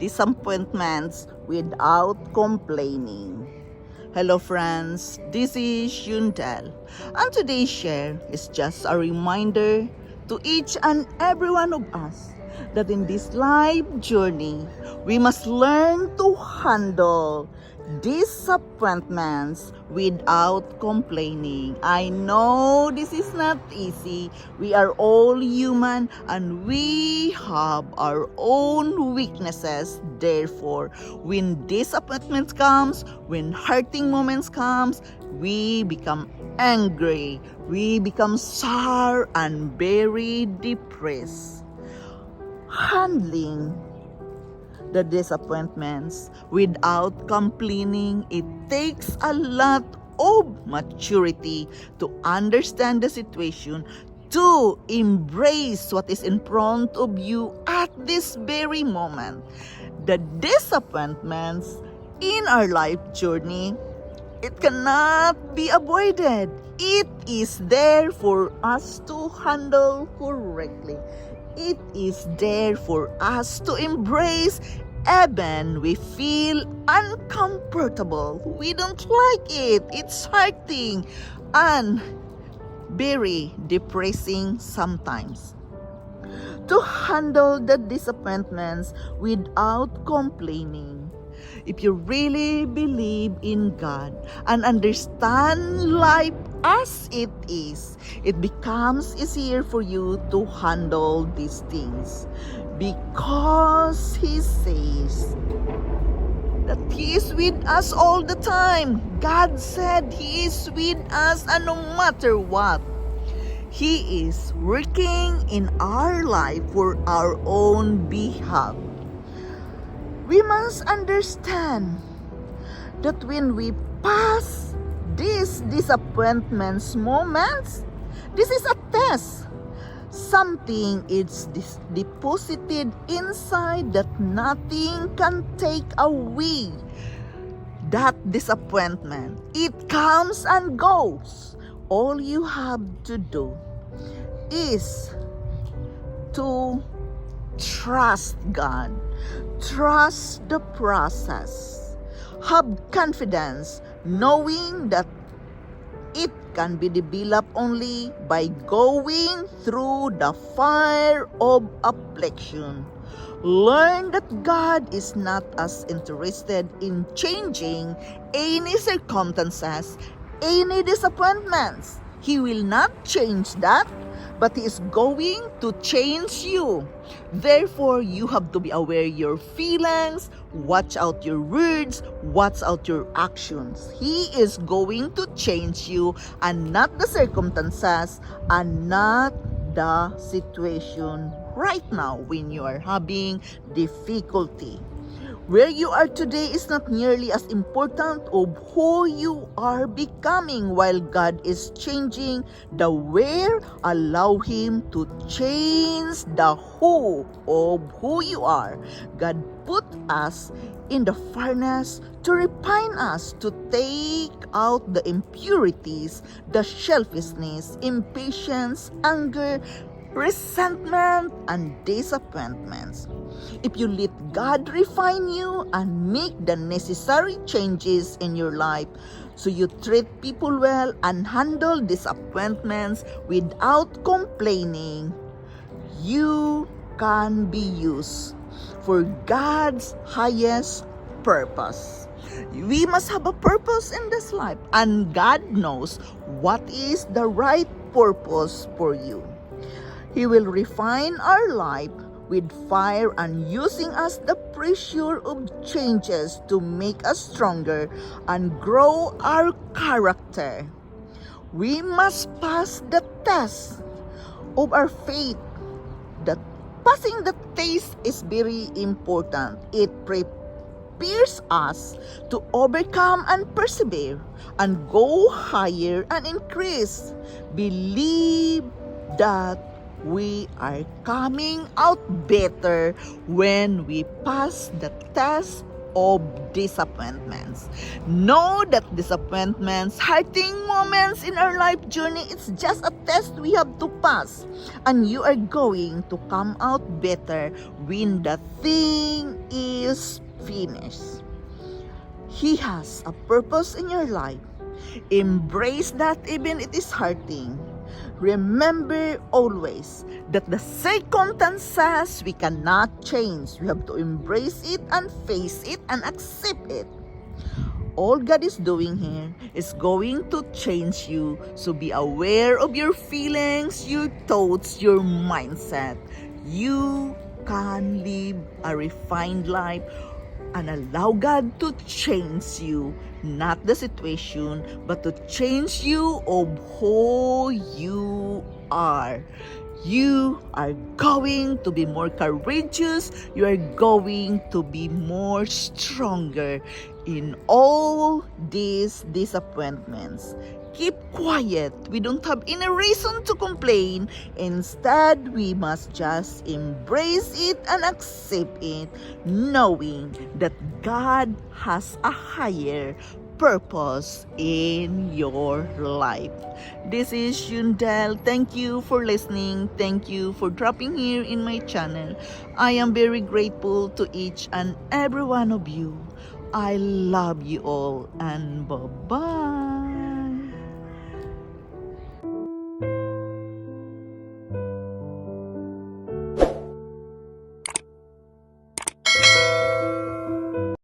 disappointments without complaining. Hello friends, this is Yundel, and today's share is just a reminder to each and every one of us that in this life journey, we must learn to handle disappointments without complaining. I know this is not easy. We are all human and we have our own weaknesses. Therefore, when disappointment comes, when hurting moments comes, we become angry, we become sour and very depressed. Handling the disappointments without complaining, it takes a lot of maturity to understand the situation, to embrace what is in front of you at this very moment. The disappointments in our life journey, it cannot be avoided. It is there for us to handle correctly. It is there for us to embrace even we feel uncomfortable. We don't like it. It's hurting and very depressing sometimes. To handle the disappointments without complaining, if you really believe in God and understand life as it is, it becomes easier for you to handle these things. Because He says that He is with us all the time. God said He is with us, and no matter what, He is working in our life for our own behalf. We must understand that when we pass these disappointments moments, this is a test. Something is deposited inside that nothing can take away that disappointment. It comes and goes. All you have to do is to trust God. Trust the process. Have confidence knowing that it can be developed only by going through the fire of affliction. Learn that God is not as interested in changing any circumstances, any disappointments. He will not change that, but He is going to change you. Therefore, you have to be aware your feelings, watch out your words, watch out your actions. He is going to change you and not the circumstances and not the situation right now when you are having difficulty. Where you are today is not nearly as important of who you are becoming. While God is changing the where, allow Him to change the who of who you are. God put us in the furnace to refine us, to take out the impurities, the selfishness, impatience, anger, resentment, and disappointments. If you let God refine you and make the necessary changes in your life, so you treat people well and handle disappointments without complaining, you can be used for God's highest purpose. We must have a purpose in this life, and God knows what is the right purpose for you. He will refine our life with fire and using us the pressure of changes to make us stronger and grow our character. We must pass the test of our faith. That passing the test is very important. It prepares us to overcome and persevere and go higher and increase. Believe that we are coming out better when we pass the test of disappointments. Know that disappointments, hurting moments in our life journey, it's just a test we have to pass. And you are going to come out better when the thing is finished. He has a purpose in your life. Embrace that even it is hurting. Remember always that the circumstances we cannot change. We have to embrace it and face it and accept it. All God is doing here is going to change you. So be aware of your feelings, your thoughts, your mindset. You can live a refined life and allow God to change you, not the situation, but to change you of who you are. You are going to be more courageous. You are going to be more stronger in all these disappointments. Keep quiet. We don't have any reason to complain. Instead, we must just embrace it and accept it, knowing that God has a higher purpose in your life. This is Yundel. Thank you for listening. Thank you for dropping here in my channel. I am very grateful to each and every one of you. I love you all and bye-bye.